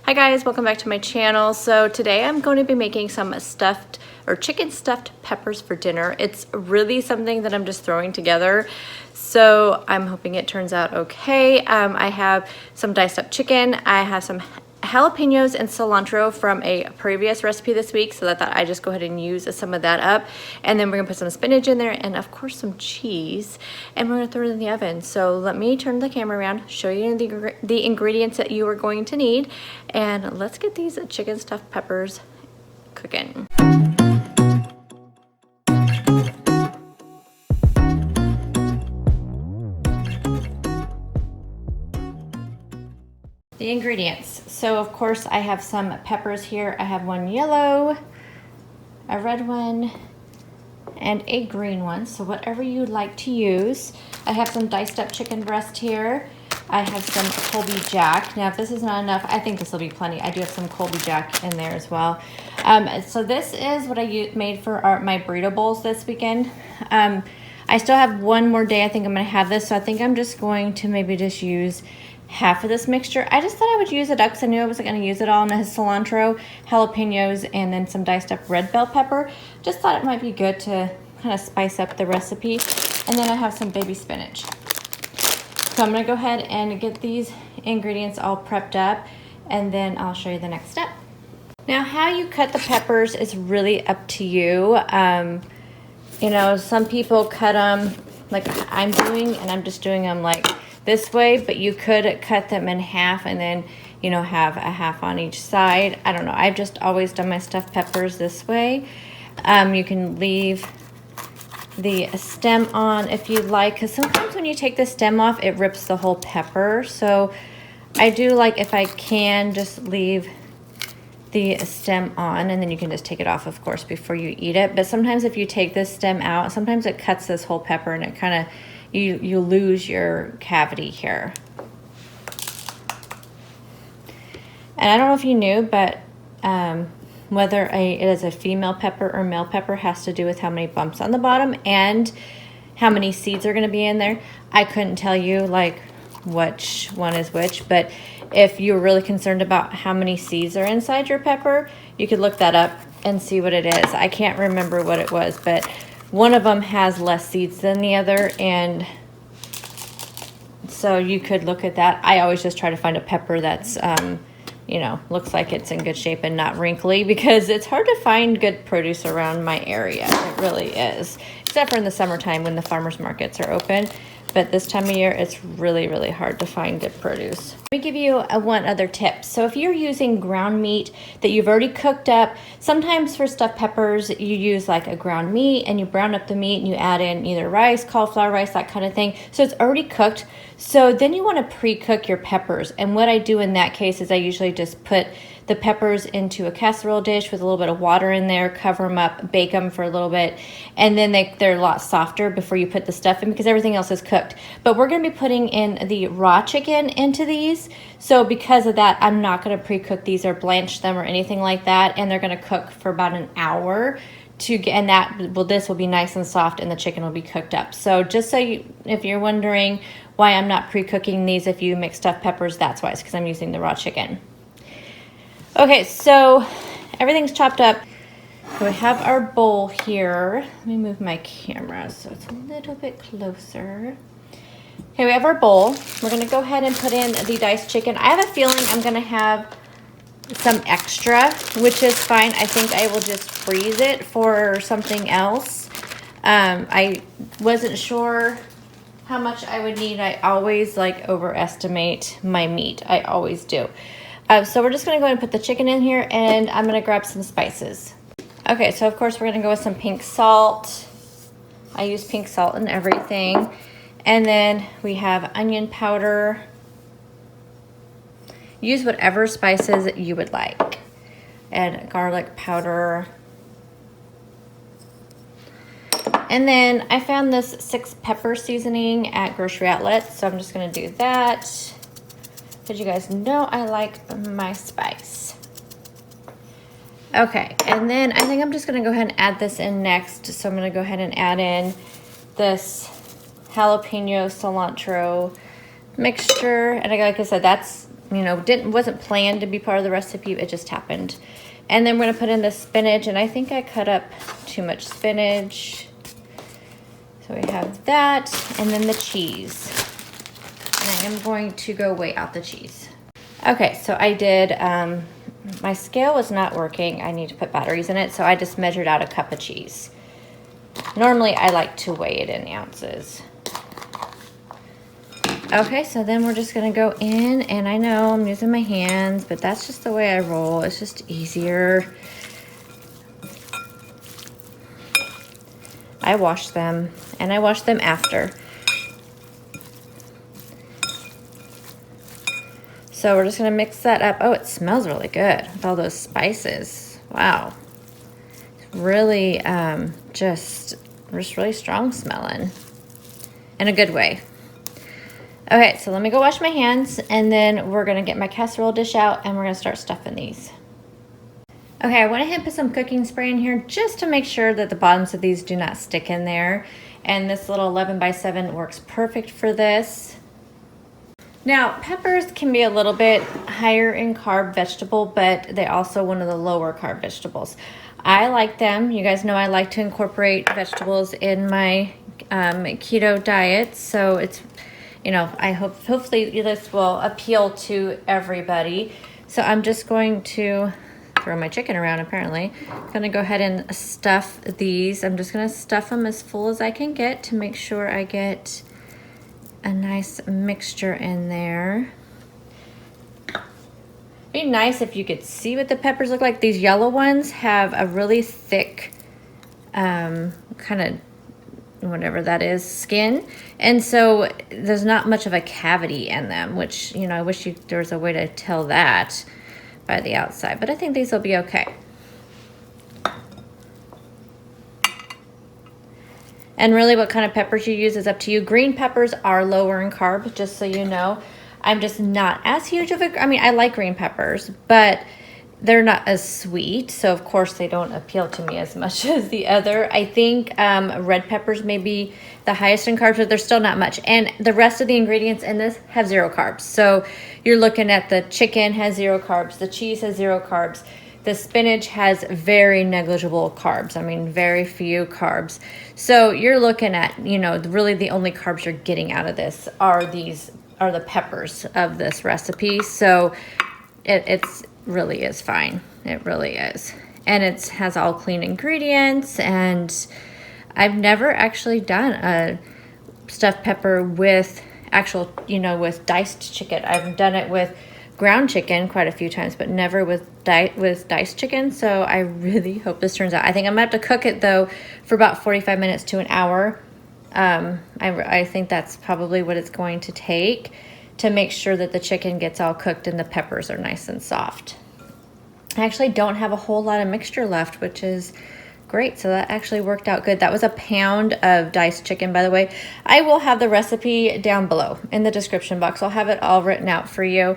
Hi guys, welcome back to my channel. So today I'm going to be making some stuffed or chicken stuffed peppers for dinner. It's really something that I'm just throwing together. So I'm hoping it turns out okay. I have some diced up chicken. I have some jalapenos and cilantro from a previous recipe this week, so that I just go ahead and use some of that up. And then we're gonna put some spinach in there and of course some cheese, and we're gonna throw it in the oven. So let me turn the camera around, show you the ingredients that you are going to need, and let's get these chicken stuffed peppers cooking. The ingredients. So of course I have some peppers here. I have one yellow, a red one, and a green one. So whatever you'd like to use. I have some diced up chicken breast here. I have some Colby Jack. Now if this is not enough, I think this will be plenty. I do have some Colby Jack in there as well. So this is what I made for my burrito bowls this weekend. I still have one more day I think I'm gonna have this, so I think I'm just going to maybe just use half of this mixture. I just thought I would use it up because I knew I wasn't going to use it all. And it has cilantro, jalapenos, and then some diced up red bell pepper. Just thought it might be good to kind of spice up the recipe. And then I have some baby spinach. So I'm going to go ahead and get these ingredients all prepped up, and then I'll show you the next step. Now how you cut the peppers is really up to you. You know, some people cut them like I'm doing, and I'm just doing them like this way, but you could cut them in half and then, you know, have a half on each side. I don't know. I've just always done my stuffed peppers this way. You can leave the stem on if you'd like, because sometimes when you take the stem off, it rips the whole pepper. So I do like, if I can, just leave the stem on, and then you can just take it off, of course, before you eat it. But sometimes if you take this stem out, sometimes it cuts this whole pepper and it kind of, you lose your cavity here. And I don't know if you knew, but whether it is a female pepper or male pepper has to do with how many bumps on the bottom and how many seeds are going to be in there. I couldn't tell you like which one is which, but if you're really concerned about how many seeds are inside your pepper, you could look that up and see what it is. I can't remember what it was, but one of them has less seeds than the other, and so you could look at that. I always just try to find a pepper that's, you know, looks like it's in good shape and not wrinkly, because it's hard to find good produce around my area. It really is, except for in the summertime when the farmers markets are open. But this time of year, it's really, really hard to find good produce. Let me give you one other tip. So if you're using ground meat that you've already cooked up, sometimes for stuffed peppers, you use like a ground meat and you brown up the meat and you add in either rice, cauliflower rice, that kind of thing. So it's already cooked. So then you want to pre-cook your peppers. And what I do in that case is I usually just put the peppers into a casserole dish with a little bit of water in there, cover them up, bake them for a little bit, and then they're a lot softer before you put the stuff in, because everything else is cooked. But we're going to be putting in the raw chicken into these, so because of that, I'm not going to pre-cook these or blanch them or anything like that, and they're going to cook for about an hour to get, and that, well, this will be nice and soft and the chicken will be cooked up. So just so you, if you're wondering why I'm not pre-cooking these if you mix stuffed peppers, that's why. It's because I'm using the raw chicken. Okay, so everything's chopped up. So we have our bowl here. Let me move my camera so it's a little bit closer. Okay, we have our bowl. We're gonna go ahead and put in the diced chicken. I have a feeling I'm gonna have some extra, which is fine. I think I will just freeze it for something else. I wasn't sure how much I would need. I always like overestimate my meat. I always do. So we're just gonna go ahead and put the chicken in here, and I'm gonna grab some spices. Okay, so of course we're gonna go with some pink salt. I use pink salt in everything. And then we have onion powder. Use whatever spices you would like. And garlic powder. And then I found this 6 pepper seasoning at Grocery Outlet, so I'm just gonna do that. Because you guys know I like my spice. Okay, and then I think I'm just gonna go ahead and add this in next. So I'm gonna go ahead and add in this jalapeno cilantro mixture. And like I said, that's you know, wasn't planned to be part of the recipe. It just happened. And then we're gonna put in the spinach, and I think I cut up too much spinach. So we have that, and then the cheese. And I am going to go weigh out the cheese. Okay, so I did, my scale was not working. I need to put batteries in it, so I just measured out a cup of cheese. Normally I like to weigh it in ounces. Okay, so then we're just gonna go in, and I know I'm using my hands, but that's just the way I roll. It's just easier. I wash them, and I wash them after. So we're just gonna mix that up. Oh, it smells really good with all those spices. Wow. It's really just really strong smelling in a good way. Okay, so let me go wash my hands, and then we're gonna get my casserole dish out, and we're gonna start stuffing these. Okay, I went ahead and put some cooking spray in here just to make sure that the bottoms of these do not stick in there. And this little 11x7 works perfect for this. Now, peppers can be a little bit higher in carb vegetable, but they're also one of the lower carb vegetables. I like them. You guys know I like to incorporate vegetables in my keto diet, so it's, you know, I hopefully this will appeal to everybody. So I'm just going to throw my chicken around, apparently. I'm gonna go ahead and stuff these. I'm just gonna stuff them as full as I can get to make sure I get a nice mixture in there. Be nice if you could see what the peppers look like. These yellow ones have a really thick kind of whatever that is, skin, and so there's not much of a cavity in them, which, you know, I wish there was a way to tell that by the outside, but I think these will be okay. And really what kind of peppers you use is up to you. Green peppers are lower in carb, just so you know. I'm just not as huge of a, I mean, I like green peppers, but they're not as sweet, so of course they don't appeal to me as much as the other. I think red peppers may be the highest in carbs, but they're still not much. And the rest of the ingredients in this have 0 carbs. So you're looking at the chicken has 0 carbs, the cheese has 0 carbs, the spinach has very negligible carbs. I mean, very few carbs. So you're looking at, you know, really the only carbs you're getting out of this are the peppers of this recipe. So it's really is fine. It really is. And it has all clean ingredients, and I've never actually done a stuffed pepper with actual, you know, with diced chicken. I've done it with ground chicken quite a few times, but never with diced chicken. So I really hope this turns out. I think I'm gonna have to cook it though for about 45 minutes to an hour. I think that's probably what it's going to take to make sure that the chicken gets all cooked and the peppers are nice and soft. I actually don't have a whole lot of mixture left, which is great. So that actually worked out good. That was a pound of diced chicken, by the way. I will have the recipe down below in the description box. I'll have it all written out for you.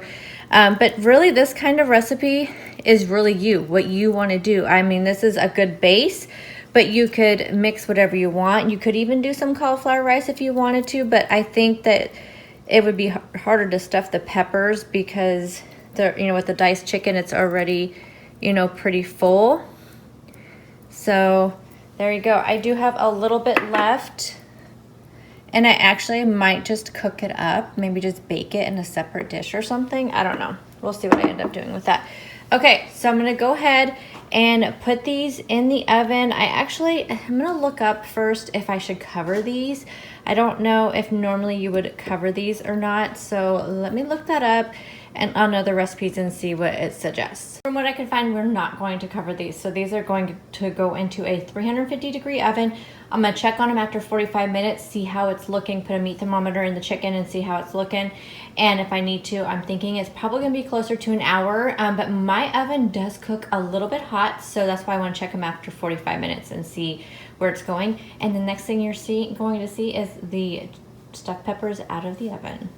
But really this kind of recipe is really what you want to do. I mean, this is a good base, but you could mix whatever you want. You could even do some cauliflower rice if you wanted to, but I think that it would be harder to stuff the peppers because you know, with the diced chicken, it's already, you know, pretty full. So there you go. I do have a little bit left, and I actually might just cook it up, maybe just bake it in a separate dish or something. I don't know. We'll see what I end up doing with that. Okay, so I'm gonna go ahead and put these in the oven. I'm gonna look up first if I should cover these. I don't know if normally you would cover these or not, so let me look that up and on other recipes and see what it suggests. From what I can find, we're not going to cover these. So these are going to go into a 350-degree oven. I'm gonna check on them after 45 minutes, see how it's looking, put a meat thermometer in the chicken and see how it's looking. And if I need to, I'm thinking it's probably gonna be closer to an hour, but my oven does cook a little bit hot, so that's why I wanna check them after 45 minutes and see where it's going. And the next thing you're going to see is the stuffed peppers out of the oven.